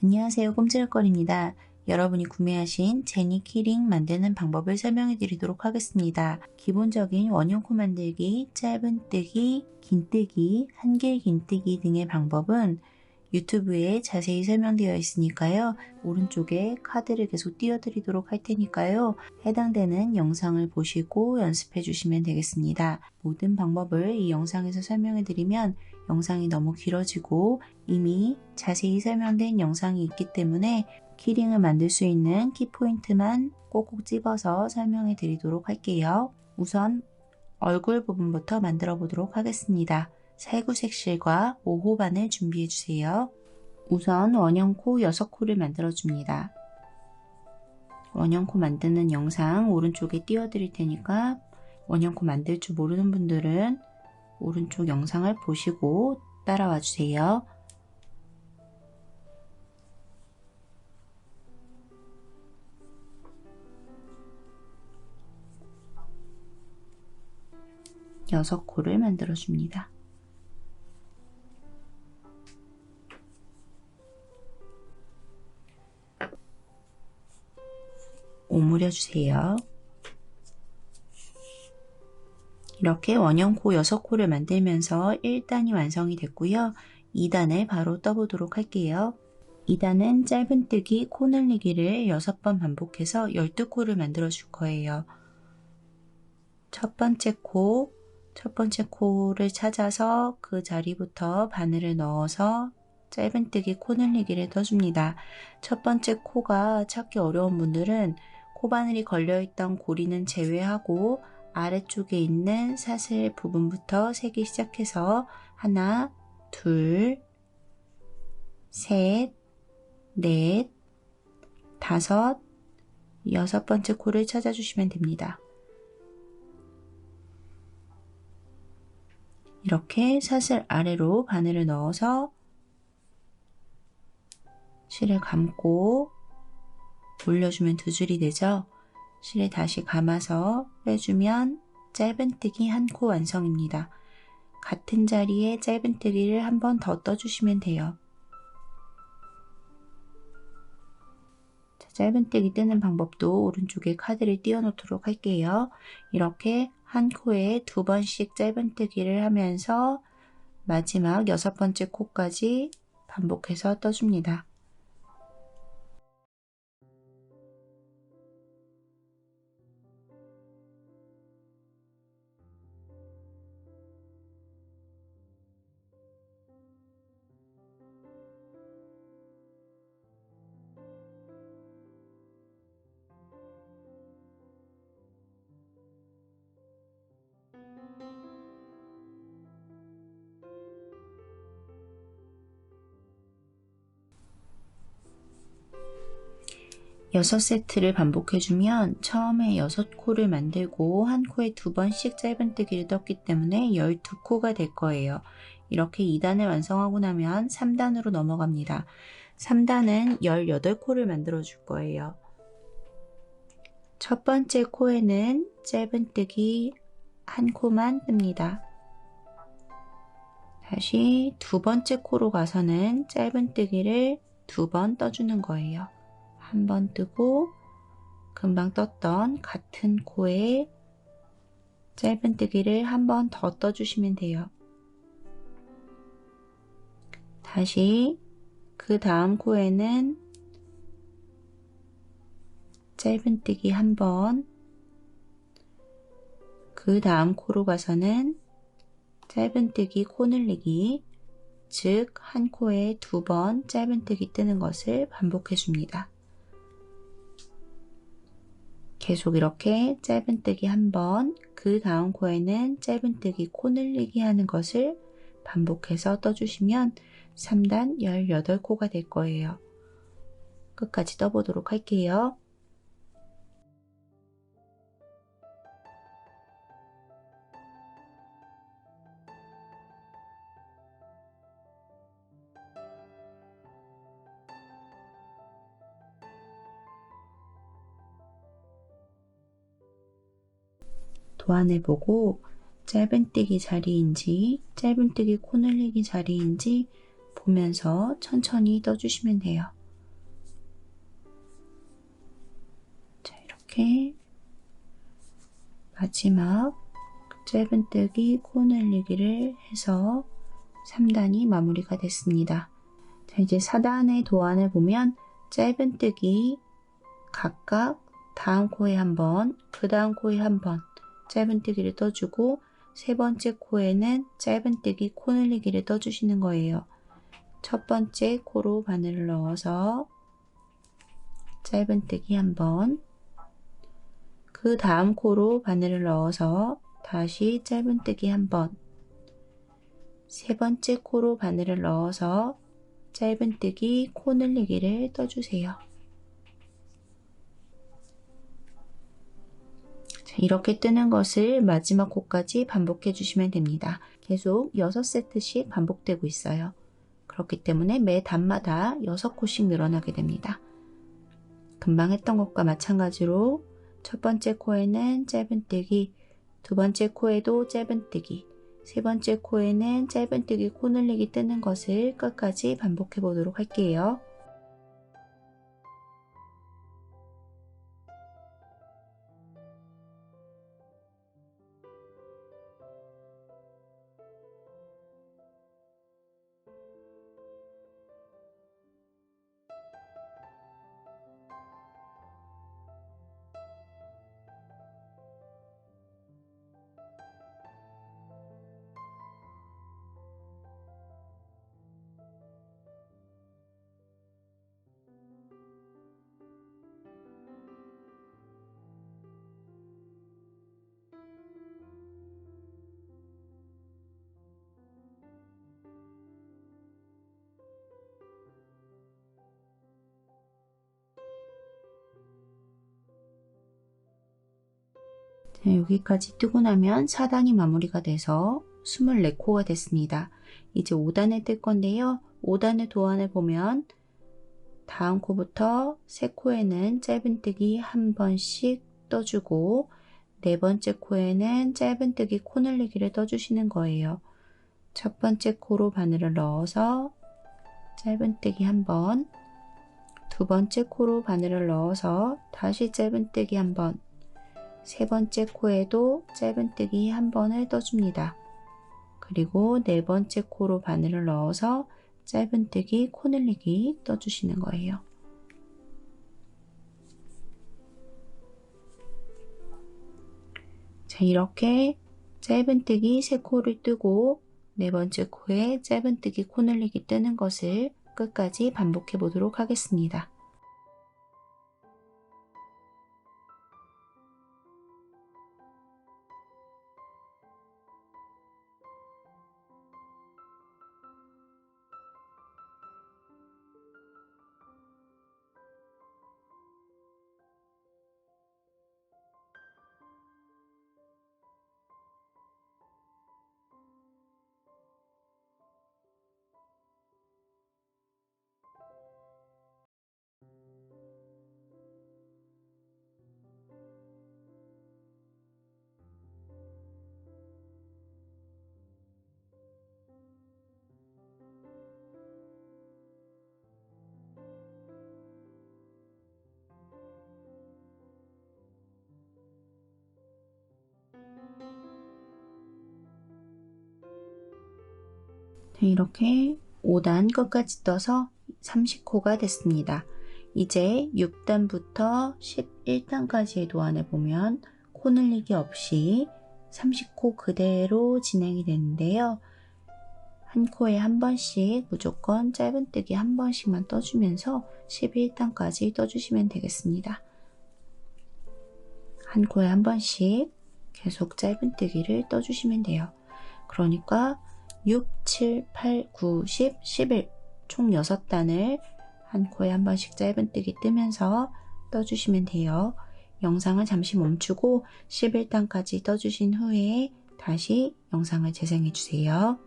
안녕하세요. 꼼지락거리입니다. 여러분이 구매하신 제니 키링 만드는 방법을 설명해 드리도록 하겠습니다. 기본적인 원형코 만들기, 짧은뜨기, 긴뜨기, 한길 긴뜨기 등의 방법은 유튜브에 자세히 설명되어 있으니까요. 오른쪽에 카드를 계속 띄워드리도록 할 테니까요. 해당되는 영상을 보시고 연습해 주시면 되겠습니다. 모든 방법을 이 영상에서 설명해 드리면 영상이 너무 길어지고 이미 자세히 설명된 영상이 있기 때문에 키링을 만들 수 있는 키포인트만 꼭꼭 집어서 설명해 드리도록 할게요. 우선 얼굴 부분부터 만들어 보도록 하겠습니다. 살구색 실과 5호 바늘 준비해 주세요. 우선 원형코 6코를 만들어 줍니다. 원형코 만드는 영상 오른쪽에 띄워 드릴 테니까 원형코 만들 줄 모르는 분들은 오른쪽 영상을 보시고 따라와 주세요. 여섯 코를 만들어 줍니다. 오므려 주세요. 이렇게 원형코 6코를 만들면서 1단이 완성이 됐고요. 2단을 바로 떠보도록 할게요. 2단은 짧은뜨기, 코늘리기를 6번 반복해서 12코를 만들어 줄 거예요. 첫 번째 코를 찾아서 그 자리부터 바늘을 넣어서 짧은뜨기, 코늘리기를 떠줍니다. 첫 번째 코가 찾기 어려운 분들은 코바늘이 걸려있던 고리는 제외하고 아래쪽에 있는 사슬 부분부터 세기 시작해서 하나, 둘, 셋, 넷, 다섯, 여섯 번째 코를 찾아주시면 됩니다. 이렇게 사슬 아래로 바늘을 넣어서 실을 감고 올려주면 두 줄이 되죠. 실을 다시 감아서 빼주면 짧은뜨기 한 코 완성입니다. 같은 자리에 짧은뜨기를 한 번 더 떠주시면 돼요. 자, 짧은뜨기 뜨는 방법도 오른쪽에 카드를 띄워 놓도록 할게요. 이렇게 한 코에 2번씩 짧은뜨기를 하면서 마지막 6번째 코까지 반복해서 떠줍니다. 여섯 세트를 반복해주면 처음에 6코를 만들고 한 코에 2번씩 짧은뜨기를 떴기 때문에 12코가 될 거예요. 이렇게 2단을 완성하고 나면 3단으로 넘어갑니다. 3단은 18코를 만들어 줄 거예요. 첫 번째 코에는 짧은뜨기 한 코만 뜹니다. 다시 두 번째 코로 가서는 짧은뜨기를 2번 떠주는 거예요. 한 번 뜨고 금방 떴던 같은 코에 짧은뜨기를 한 번 더 떠주시면 돼요. 다시 그 다음 코에는 짧은뜨기 한 번, 그 다음 코로 가서는 짧은뜨기 코늘리기, 즉 한 코에 2번 짧은뜨기 뜨는 것을 반복해 줍니다. 계속 이렇게 짧은뜨기 한 번, 그 다음 코에는 짧은뜨기 코늘리기 하는 것을 반복해서 떠주시면 3단 18코가 될 거예요. 끝까지 떠보도록 할게요. 도안을 보고 짧은뜨기 자리인지 짧은뜨기 코늘리기 자리인지 보면서 천천히 떠주시면 돼요. 이렇게 마지막 짧은뜨기 코 늘리기를 해서 3단이 마무리가 됐습니다. 자, 이제 4단의 도안을 보면 짧은뜨기 각각 다음 코에 한 번, 그 다음 코에 한 번 짧은뜨기를 떠주고 세 번째 코에는 짧은뜨기 코 늘리기를 떠주시는 거예요. 첫 번째 코로 바늘을 넣어서 짧은뜨기 한 번, 그 다음 코로 바늘을 넣어서 다시 짧은뜨기 한 번, 세 번째 코로 바늘을 넣어서 짧은뜨기 코 늘리기를 떠주세요. 자, 이렇게 뜨는 것을 마지막 코까지 반복해 주시면 됩니다. 계속 6세트씩 반복되고 있어요. 그렇기 때문에 매 단마다 6코씩 늘어나게 됩니다. 금방 했던 것과 마찬가지로 첫 번째 코에는 짧은뜨기, 두 번째 코에도 짧은뜨기, 세 번째 코에는 짧은뜨기 코 늘리기 뜨는 것을 끝까지 반복해 보도록 할게요. 자, 여기까지 뜨고 나면 4단이 마무리가 돼서 24코가 됐습니다. 이제 5단을 뜰 건데요. 5단의 도안을 보면 다음 코부터 세 코에는 짧은뜨기 한 번씩 떠주고 네 번째 코에는 짧은뜨기 코 늘리기를 떠주시는 거예요. 첫 번째 코로 바늘을 넣어서 짧은뜨기 한 번, 두 번째 코로 바늘을 넣어서 다시 짧은뜨기 한 번, 세 번째 코에도 짧은뜨기 한 번을 떠줍니다. 그리고 네 번째 코로 바늘을 넣어서 짧은뜨기 코 늘리기 떠주시는 거예요. 자, 이렇게 짧은뜨기 3코를 뜨고 네 번째 코에 짧은뜨기 코 늘리기 뜨는 것을 끝까지 반복해 보도록 하겠습니다. 이렇게 5단 끝까지 떠서 30코가 됐습니다. 이제 6단부터 11단까지의 도안을 보면 코 늘리기 없이 30코 그대로 진행이 되는데요. 한 코에 한 번씩 무조건 짧은뜨기 한 번씩만 떠주면서 11단까지 떠주시면 되겠습니다. 한 코에 한 번씩 계속 짧은뜨기를 떠주시면 돼요. 그러니까 6, 7, 8, 9, 10, 11 총 6단을 한 코에 한 번씩 짧은뜨기 뜨면서 떠주시면 돼요. 영상을 잠시 멈추고 11단까지 떠주신 후에 다시 영상을 재생해 주세요.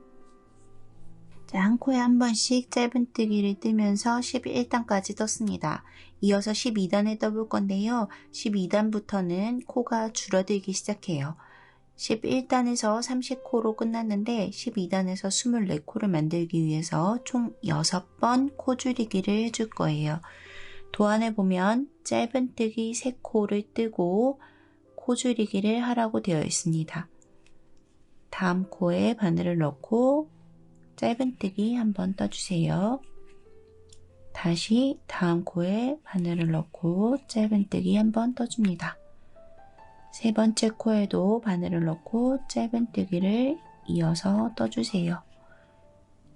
자, 한 코에 한 번씩 짧은뜨기를 뜨면서 11단까지 떴습니다. 이어서 12단을 떠볼 건데요. 12단부터는 코가 줄어들기 시작해요. 11단에서 30코로 끝났는데 12단에서 24코를 만들기 위해서 총 6번 코 줄이기를 해줄 거예요. 도안에 보면 짧은뜨기 3코를 뜨고 코줄이기를 하라고 되어 있습니다. 다음 코에 바늘을 넣고 짧은뜨기 한번 떠주세요. 다시 다음 코에 바늘을 넣고 짧은뜨기 한번 떠줍니다. 세 번째 코에도 바늘을 넣고 짧은뜨기를 이어서 떠주세요.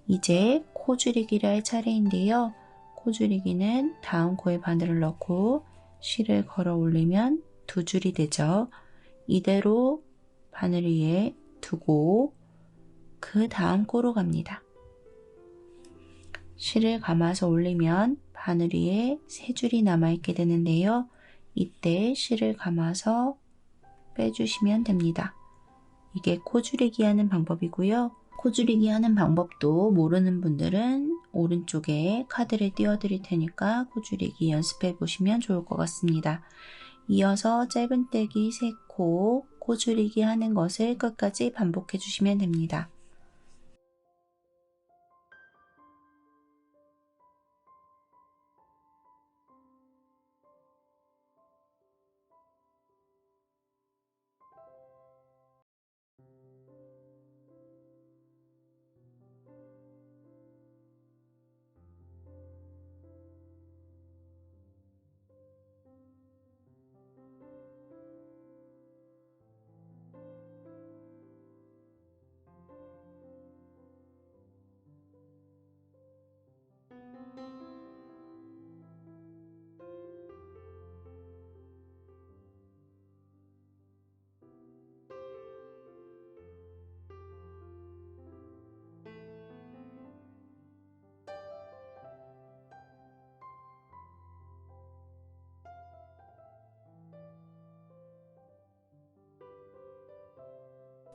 이제 코줄이기를 할 차례인데요. 코줄이기는 다음 코에 바늘을 넣고 실을 걸어 올리면 2줄이 되죠. 이대로 바늘 위에 두고 그 다음 코로 갑니다. 실을 감아서 올리면 바늘 위에 3줄이 남아있게 되는데요. 이때 실을 감아서 빼주시면 됩니다. 이게 코줄이기 하는 방법이고요. 코줄이기 하는 방법도 모르는 분들은 오른쪽에 카드를 띄워 드릴 테니까 코줄이기 연습해 보시면 좋을 것 같습니다. 이어서 짧은뜨기 3코 코줄이기 하는 것을 끝까지 반복해 주시면 됩니다.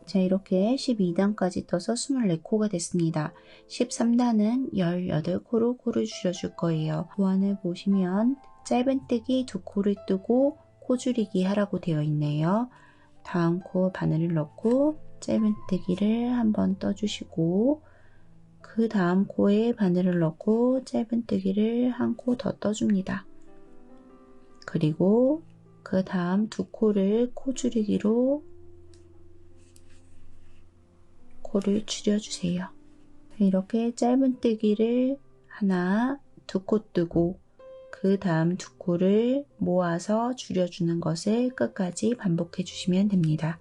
자, 이렇게 12단까지 떠서 24코가 됐습니다. 13단은 18코로 코를 줄여줄 거예요. 도안을 보시면 짧은뜨기 2코를 뜨고 코줄이기 하라고 되어 있네요. 다음 코 바늘을 넣고 짧은뜨기를 한번 떠주시고 그 다음 코에 바늘을 넣고 짧은뜨기를 한 코 더 떠줍니다. 그리고 그 다음 2코를 코줄이기로 코를 줄여주세요. 이렇게 짧은뜨기를 하나, 2코 뜨고 그 다음 2코를 모아서 줄여주는 것을 끝까지 반복해 주시면 됩니다.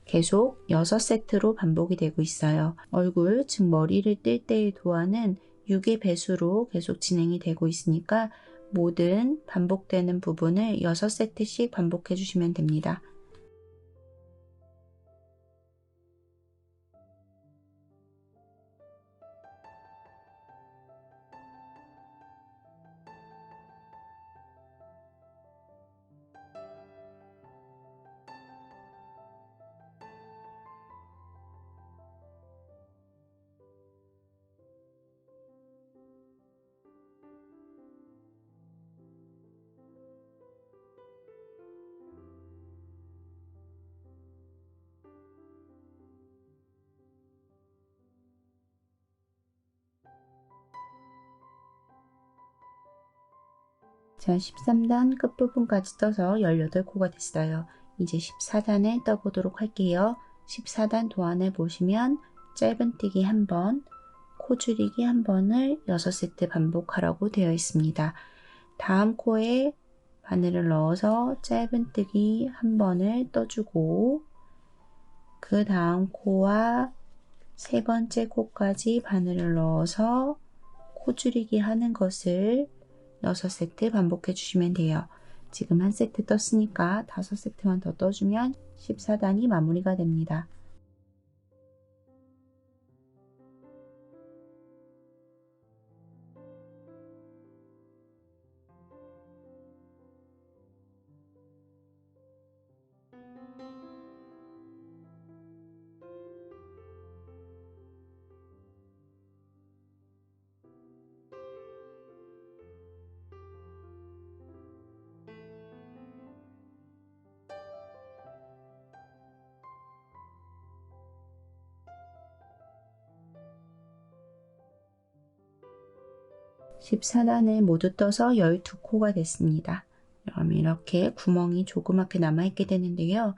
계속 6세트로 반복이 되고 있어요. 얼굴, 즉 머리를 뜰 때의 도안은 6의 배수로 계속 진행이 되고 있으니까 모든 반복되는 부분을 6세트씩 반복해 주시면 됩니다. 자, 13단 끝부분까지 떠서 18코가 됐어요. 이제 14단에 떠보도록 할게요. 14단 도안을 보시면 짧은뜨기 1번, 코줄이기 1번을 6세트 반복하라고 되어 있습니다. 다음 코에 바늘을 넣어서 짧은뜨기 1번을 떠주고 그 다음 코와 세 번째 코까지 바늘을 넣어서 코줄이기 하는 것을 6세트 반복해 주시면 돼요. 지금 1세트 떴으니까 5세트만 더 떠주면 14단이 마무리가 됩니다. 14단을 모두 떠서 12코가 됐습니다. 그럼 이렇게 구멍이 조그맣게 남아있게 되는데요.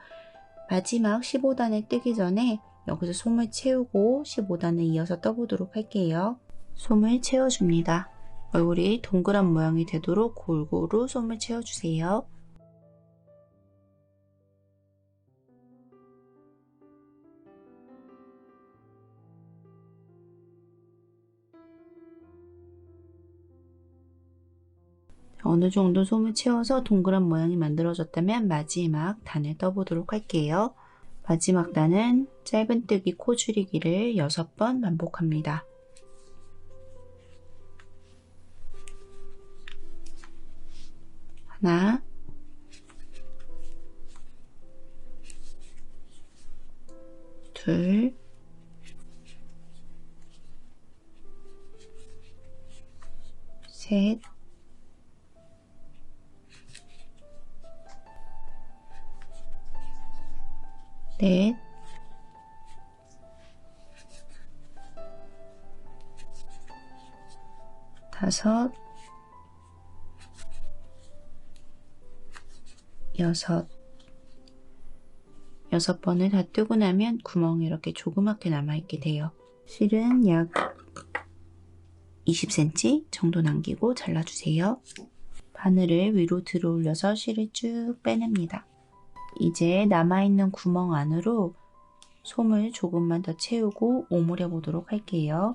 마지막 15단을 뜨기 전에 여기서 솜을 채우고 15단을 이어서 떠보도록 할게요. 솜을 채워줍니다. 얼굴이 동그란 모양이 되도록 골고루 솜을 채워주세요. 어느 정도 솜을 채워서 동그란 모양이 만들어졌다면 마지막 단을 떠보도록 할게요. 마지막 단은 짧은뜨기 코 줄이기를 6번 반복합니다. 하나, 둘, 셋, 넷, 다섯, 여섯 번을 다 뜨고 나면 구멍이 이렇게 조그맣게 남아있게 돼요. 실은 약 20cm 정도 남기고 잘라주세요. 바늘을 위로 들어 올려서 실을 쭉 빼냅니다. 이제 남아있는 구멍 안으로 솜을 조금만 더 채우고 오므려 보도록 할게요.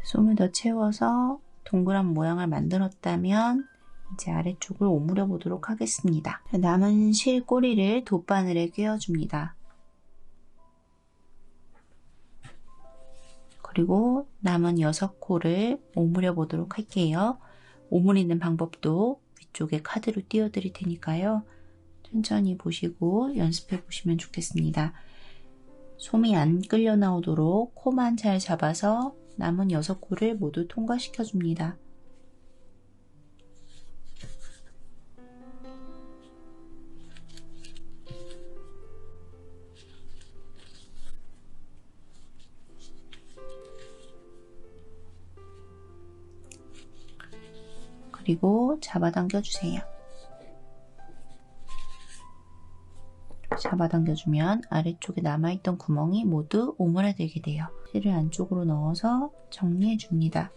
솜을 더 채워서 동그란 모양을 만들었다면 이제 아래쪽을 오므려 보도록 하겠습니다. 남은 실 꼬리를 돗바늘에 꿰어줍니다. 그리고 남은 6코를 오므려 보도록 할게요. 오므리는 방법도 위쪽에 카드로 띄워드릴 테니까요. 천천히 보시고 연습해 보시면 좋겠습니다. 솜이 안 끌려 나오도록 코만 잘 잡아서 남은 6코를 모두 통과시켜 줍니다. 그리고 잡아당겨 주세요. 잡아당겨주면 아래쪽에 남아있던 구멍이 모두 오므라들게 돼요. 실을 안쪽으로 넣어서 정리해줍니다.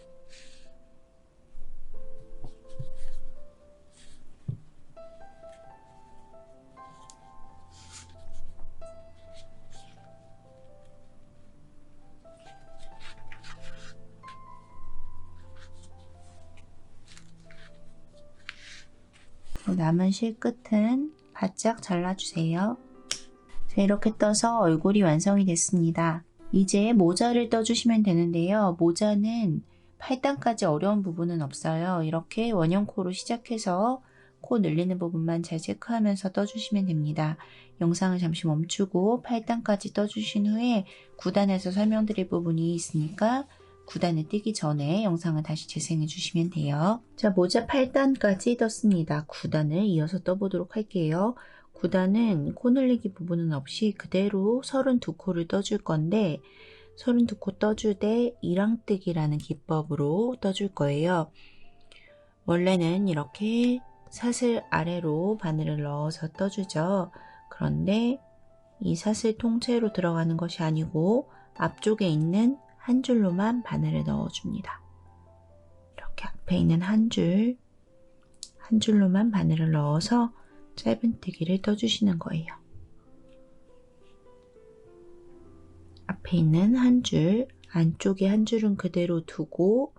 남은 실 끝은 바짝 잘라주세요. 자, 이렇게 떠서 얼굴이 완성이 됐습니다. 이제 모자를 떠주시면 되는데요. 모자는 팔단까지 어려운 부분은 없어요. 이렇게 원형코로 시작해서 코 늘리는 부분만 잘 체크하면서 떠주시면 됩니다. 영상을 잠시 멈추고 팔단까지 떠주신 후에 9단에서 설명드릴 부분이 있으니까 9단을 뜨기 전에 영상을 다시 재생해 주시면 돼요. 자, 모자 8단까지 떴습니다. 9단을 이어서 떠보도록 할게요. 9단은 코 늘리기 부분은 없이 그대로 32코를 떠줄 건데 32코 떠줄 때 이랑뜨기라는 기법으로 떠줄 거예요. 원래는 이렇게 사슬 아래로 바늘을 넣어서 떠주죠. 그런데 이 사슬 통째로 들어가는 것이 아니고 앞쪽에 있는 한 줄로만 바늘을 넣어줍니다. 이렇게 앞에 있는 한 줄로만 바늘을 넣어서 짧은뜨기를 떠주시는 거예요. 앞에 있는 한 줄, 안쪽에 한 줄은 그대로 두고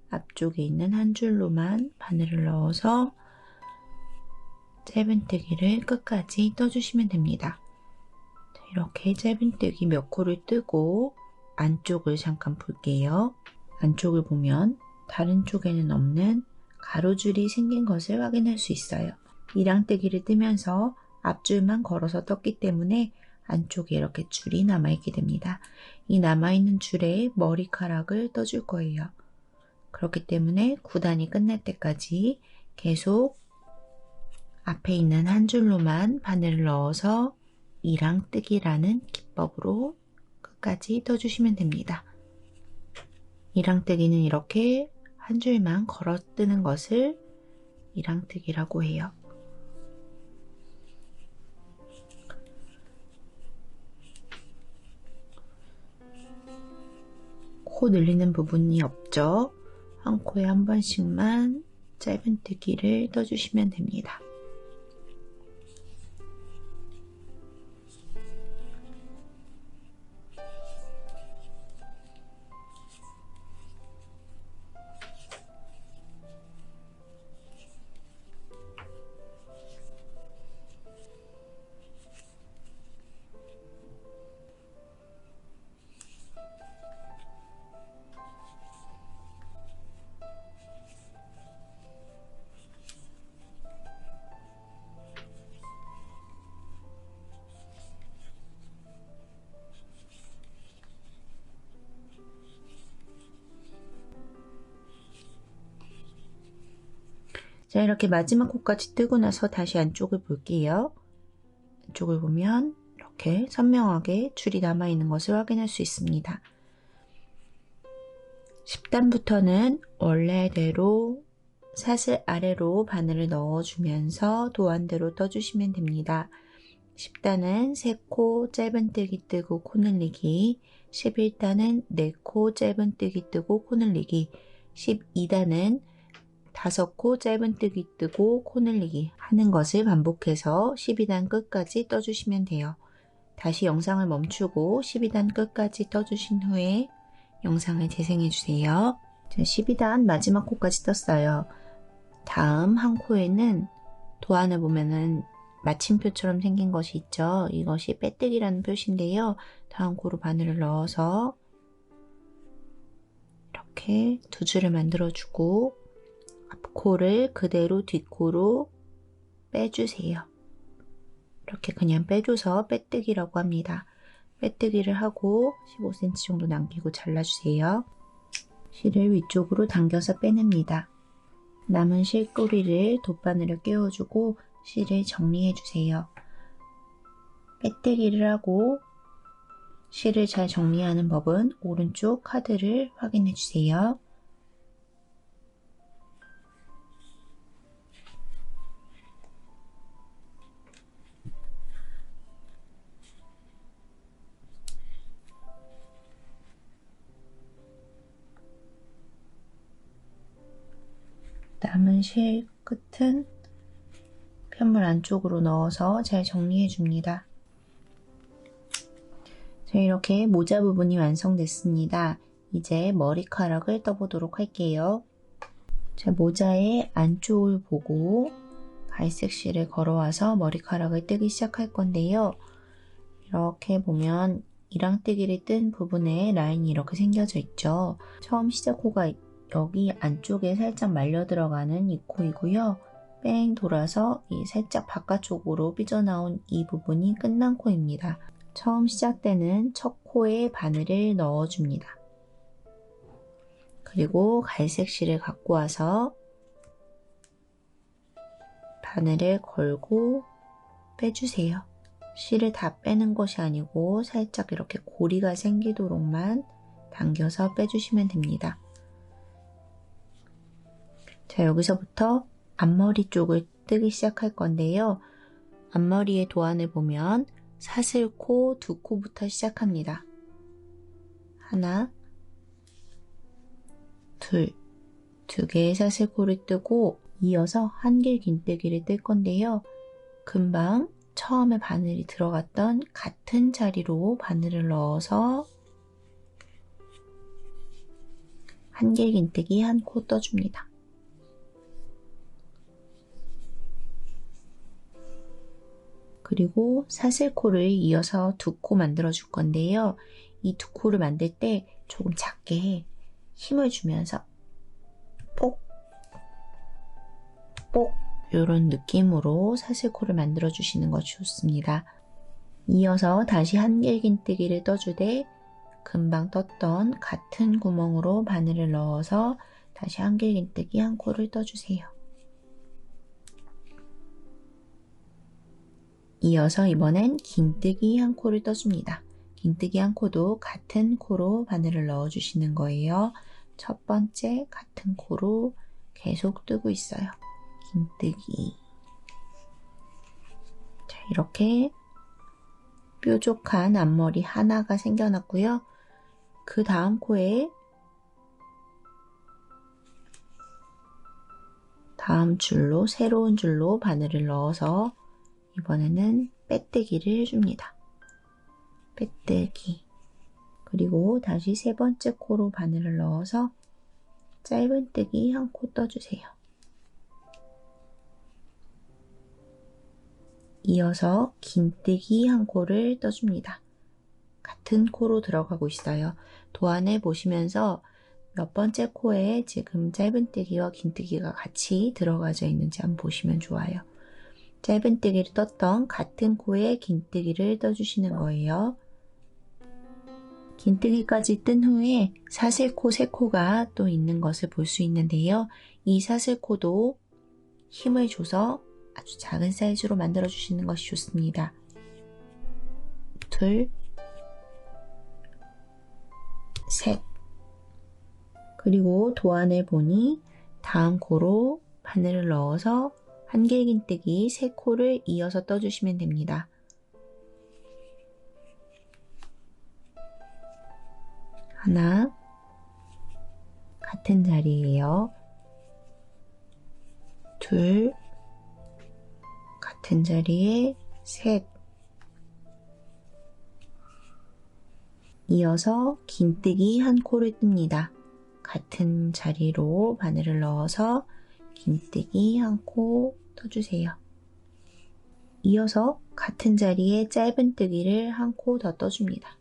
앞쪽에 있는 한 줄로만 바늘을 넣어서 짧은뜨기를 끝까지 떠주시면 됩니다. 이렇게 짧은뜨기 몇 코를 뜨고 안쪽을 잠깐 볼게요. 안쪽을 보면 다른 쪽에는 없는 가로줄이 생긴 것을 확인할 수 있어요. 이랑뜨기를 뜨면서 앞줄만 걸어서 떴기 때문에 안쪽에 이렇게 줄이 남아있게 됩니다. 이 남아있는 줄에 머리카락을 떠줄 거예요. 그렇기 때문에 9단이 끝날 때까지 계속 앞에 있는 한 줄로만 바늘을 넣어서 이랑뜨기라는 기법으로 끝까지 떠주시면 됩니다. 이랑뜨기는 이렇게 한 줄만 걸어 뜨는 것을 이랑뜨기라고 해요. 코 늘리는 부분이 없죠? 한 코에 한 번씩만 짧은뜨기를 떠주시면 됩니다. 자, 이렇게 마지막 코까지 뜨고 나서 다시 안쪽을 볼게요. 안쪽을 보면 이렇게 선명하게 줄이 남아있는 것을 확인할 수 있습니다. 10단부터는 원래대로 사슬 아래로 바늘을 넣어주면서 도안대로 떠주시면 됩니다. 10단은 3코 짧은뜨기 뜨고 코 늘리기, 11단은 4코 짧은뜨기 뜨고 코 늘리기, 12단은 5코 짧은뜨기 뜨고 코 늘리기 하는 것을 반복해서 12단 끝까지 떠주시면 돼요. 다시 영상을 멈추고 12단 끝까지 떠주신 후에 영상을 재생해주세요. 12단 마지막 코까지 떴어요. 다음 한 코에는 도안을 보면은 마침표처럼 생긴 것이 있죠. 이것이 빼뜨기라는 표시인데요. 다음 코로 바늘을 넣어서 이렇게 두 줄을 만들어주고 앞코를 그대로 뒷코로 빼주세요. 이렇게 그냥 빼줘서 빼뜨기라고 합니다. 빼뜨기를 하고 15cm 정도 남기고 잘라주세요. 실을 위쪽으로 당겨서 빼냅니다. 남은 실꼬리를 돗바늘을 끼워주고 실을 정리해주세요. 빼뜨기를 하고 실을 잘 정리하는 법은 오른쪽 카드를 확인해주세요. 남은 실 끝은 편물 안쪽으로 넣어서 잘 정리해 줍니다. 자, 이렇게 모자 부분이 완성됐습니다. 이제 머리카락을 떠보도록 할게요. 자, 모자의 안쪽을 보고 갈색 실을 걸어와서 머리카락을 뜨기 시작할 건데요. 이렇게 보면 이랑뜨기를 뜬 부분에 라인이 이렇게 생겨져 있죠. 처음 시작 코가 여기 안쪽에 살짝 말려 들어가는 이 코이고요. 뺑 돌아서 이 살짝 바깥쪽으로 삐져나온 이 부분이 끝난 코입니다. 처음 시작되는 첫 코에 바늘을 넣어줍니다. 그리고 갈색 실을 갖고 와서 바늘을 걸고 빼주세요. 실을 다 빼는 것이 아니고 살짝 이렇게 고리가 생기도록만 당겨서 빼주시면 됩니다. 자, 여기서부터 앞머리 쪽을 뜨기 시작할 건데요. 앞머리의 도안을 보면 사슬코 2코부터 시작합니다. 하나, 둘, 2개의 사슬코를 뜨고 이어서 한길 긴뜨기를 뜰 건데요. 금방 처음에 바늘이 들어갔던 같은 자리로 바늘을 넣어서 한길 긴뜨기 한 코 떠줍니다. 그리고 사슬코를 이어서 2코 만들어 줄 건데요. 이 2코를 만들 때 조금 작게 힘을 주면서 뽁, 뽁 이런 느낌으로 사슬코를 만들어 주시는 것이 좋습니다. 이어서 다시 한길긴뜨기를 떠주되 금방 떴던 같은 구멍으로 바늘을 넣어서 다시 한길긴뜨기 한 코를 떠주세요. 이어서 이번엔 긴뜨기 한 코를 떠줍니다. 긴뜨기 한 코도 같은 코로 바늘을 넣어주시는 거예요. 첫 번째 같은 코로 계속 뜨고 있어요. 긴뜨기. 자, 이렇게 뾰족한 앞머리 하나가 생겨났고요. 그 다음 코에 다음 줄로 새로운 줄로 바늘을 넣어서 이번에는 빼뜨기를 해줍니다. 빼뜨기. 그리고 다시 세 번째 코로 바늘을 넣어서 짧은뜨기 한 코 떠주세요. 이어서 긴뜨기 한 코를 떠줍니다. 같은 코로 들어가고 있어요. 도안을 보시면서 몇 번째 코에 지금 짧은뜨기와 긴뜨기가 같이 들어가져 있는지 한번 보시면 좋아요. 짧은뜨기를 떴던 같은 코에 긴뜨기를 떠주시는 거예요. 긴뜨기까지 뜬 후에 사슬코 3코가 또 있는 것을 볼 수 있는데요. 이 사슬코도 힘을 줘서 아주 작은 사이즈로 만들어 주시는 것이 좋습니다. 둘, 셋. 그리고 도안을 보니 다음 코로 바늘을 넣어서 한길긴뜨기 3코를 이어서 떠주시면 됩니다. 하나, 같은 자리예요. 둘, 같은 자리에 셋. 이어서 긴뜨기 한 코를 뜹니다. 같은 자리로 바늘을 넣어서 긴뜨기 한 코 떠주세요. 이어서 같은 자리에 짧은뜨기를 한 코 더 떠줍니다.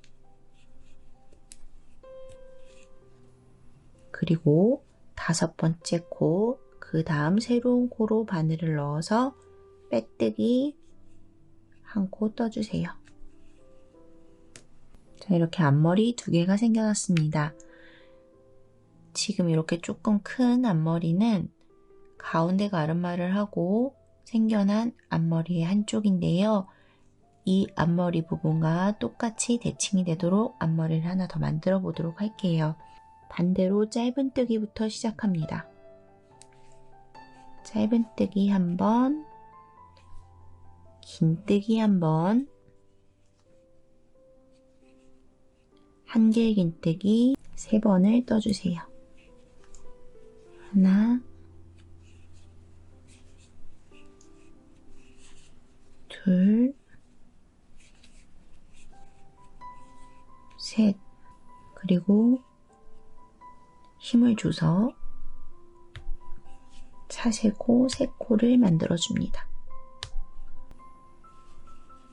그리고 5번째 코, 그 다음 새로운 코로 바늘을 넣어서 빼뜨기 한 코 떠주세요. 자, 이렇게 앞머리 2개가 생겨났습니다. 지금 이렇게 조금 큰 앞머리는 가운데 가르마를 하고 생겨난 앞머리의 한쪽인데요. 이 앞머리 부분과 똑같이 대칭이 되도록 앞머리를 하나 더 만들어 보도록 할게요. 반대로 짧은뜨기부터 시작합니다. 짧은뜨기 한 번, 긴뜨기 한 번, 한길긴뜨기 3번을 떠주세요. 하나, 둘, 셋. 그리고 힘을 줘서 사슬코 3코를 만들어줍니다.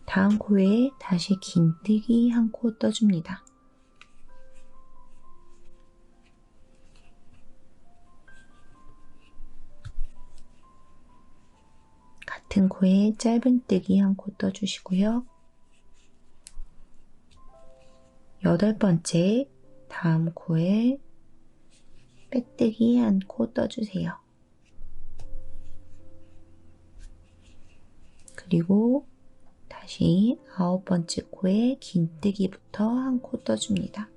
다음 코에 다시 긴뜨기 한 코 떠줍니다. 같은 코에 짧은뜨기 한 코 떠주시고요. 8번째 다음 코에 빼뜨기 한 코 떠주세요. 그리고 다시 9번째 코에 긴뜨기부터 한 코 떠줍니다.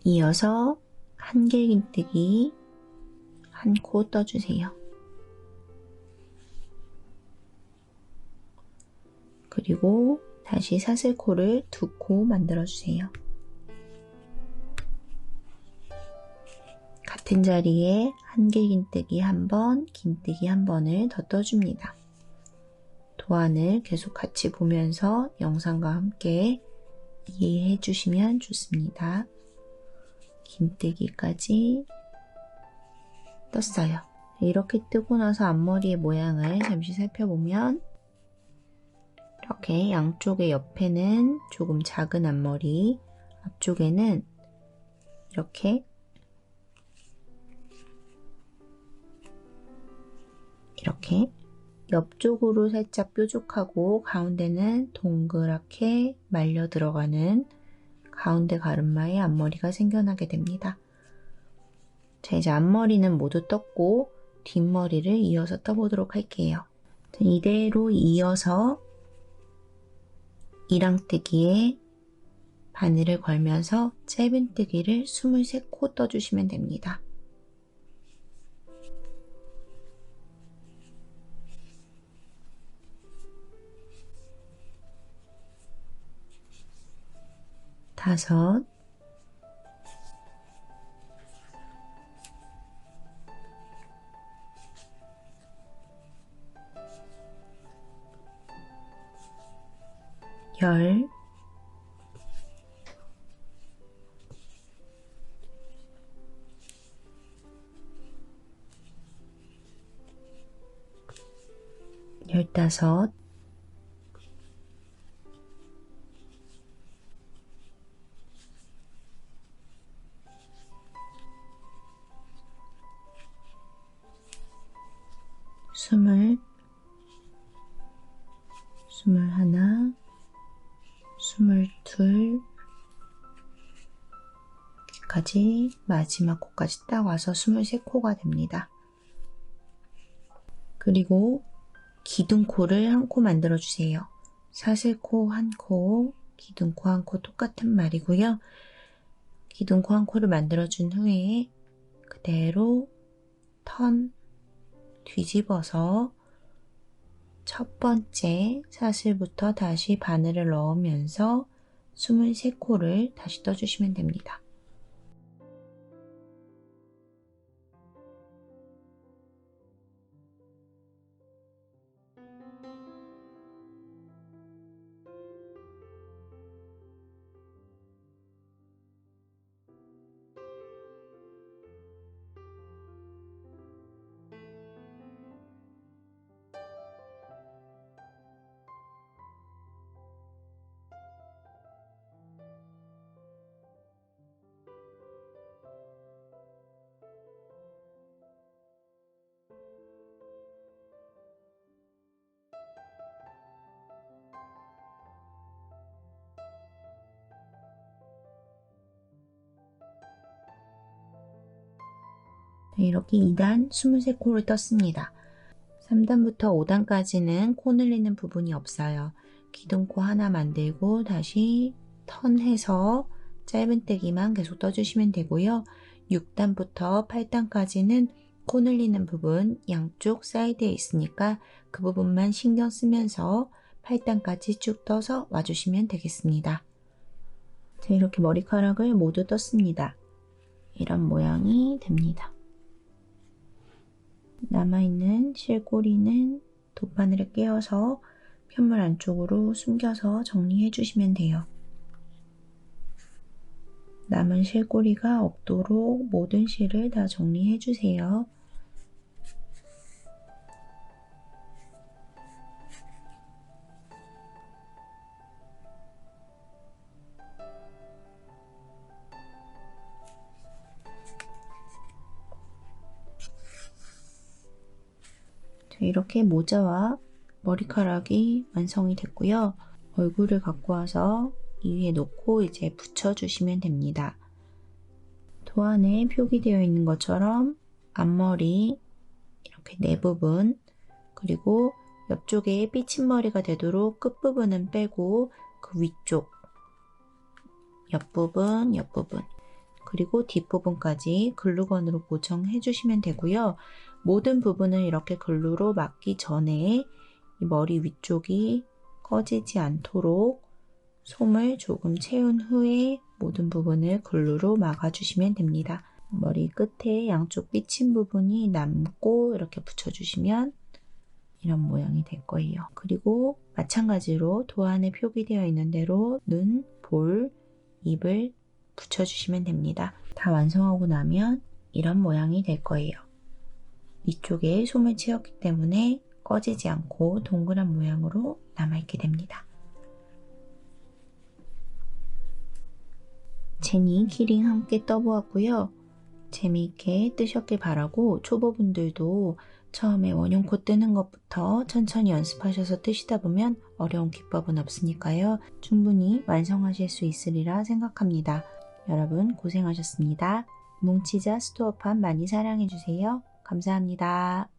이어서 한길긴뜨기 한 코 떠주세요. 그리고 다시 사슬코를 2코 만들어주세요. 같은 자리에 한길긴뜨기 한 번, 긴뜨기 한 번을 더 떠줍니다. 도안을 계속 같이 보면서 영상과 함께 이해해 주시면 좋습니다. 긴뜨기까지 떴어요. 이렇게 뜨고 나서 앞머리의 모양을 잠시 살펴보면 이렇게 양쪽의 옆에는 조금 작은 앞머리, 앞쪽에는 이렇게 옆쪽으로 살짝 뾰족하고 가운데는 동그랗게 말려 들어가는 가운데 가르마의 앞머리가 생겨나게 됩니다. 자, 이제 앞머리는 모두 떴고 뒷머리를 이어서 떠보도록 할게요. 이대로 이어서 이랑뜨기에 바늘을 걸면서 짧은뜨기를 23코 떠주시면 됩니다. 다섯, 열, 15, 20, 21, 22 여기까지 마지막 코까지 딱 와서 23코가 됩니다. 그리고 기둥코를 한 코 만들어 주세요. 사슬코 한 코, 기둥코 한 코 똑같은 말이고요. 기둥코 한 코를 만들어 준 후에 그대로 뒤집어서 첫 번째 사슬부터 다시 바늘을 넣으면서 23코를 다시 떠주시면 됩니다. 이렇게 2단 23코를 떴습니다. 3단부터 5단까지는 코 늘리는 부분이 없어요. 기둥코 하나 만들고 다시 턴해서 짧은뜨기만 계속 떠주시면 되고요. 6단부터 8단까지는 코 늘리는 부분 양쪽 사이드에 있으니까 그 부분만 신경 쓰면서 8단까지 쭉 떠서 와주시면 되겠습니다. 자, 이렇게 머리카락을 모두 떴습니다. 이런 모양이 됩니다. 남아있는 실꼬리는 돗바늘에 끼워서 편물 안쪽으로 숨겨서 정리해 주시면 돼요. 남은 실꼬리가 없도록 모든 실을 다 정리해 주세요. 이렇게 모자와 머리카락이 완성이 됐고요. 얼굴을 갖고 와서 이 위에 놓고 이제 붙여주시면 됩니다. 도안에 표기되어 있는 것처럼 앞머리 이렇게 네 부분, 그리고 옆쪽에 삐친머리가 되도록 끝부분은 빼고 그 위쪽 옆부분, 그리고 뒷부분까지 글루건으로 고정해 주시면 되고요. 모든 부분을 이렇게 글루로 막기 전에 이 머리 위쪽이 꺼지지 않도록 솜을 조금 채운 후에 모든 부분을 글루로 막아주시면 됩니다. 머리 끝에 양쪽 삐친 부분이 남고 이렇게 붙여주시면 이런 모양이 될 거예요. 그리고 마찬가지로 도안에 표기되어 있는 대로 눈, 볼, 입을 붙여주시면 됩니다. 다 완성하고 나면 이런 모양이 될 거예요. 위쪽에 솜을 채웠기 때문에 꺼지지 않고 동그란 모양으로 남아있게 됩니다. 제니 키링 함께 떠보았고요. 재미있게 뜨셨길 바라고 초보분들도 처음에 원용코 뜨는 것부터 천천히 연습하셔서 뜨시다 보면 어려운 기법은 없으니까요. 충분히 완성하실 수 있으리라 생각합니다. 여러분 고생하셨습니다. 뭉치자 스토어팜 많이 사랑해주세요. 감사합니다.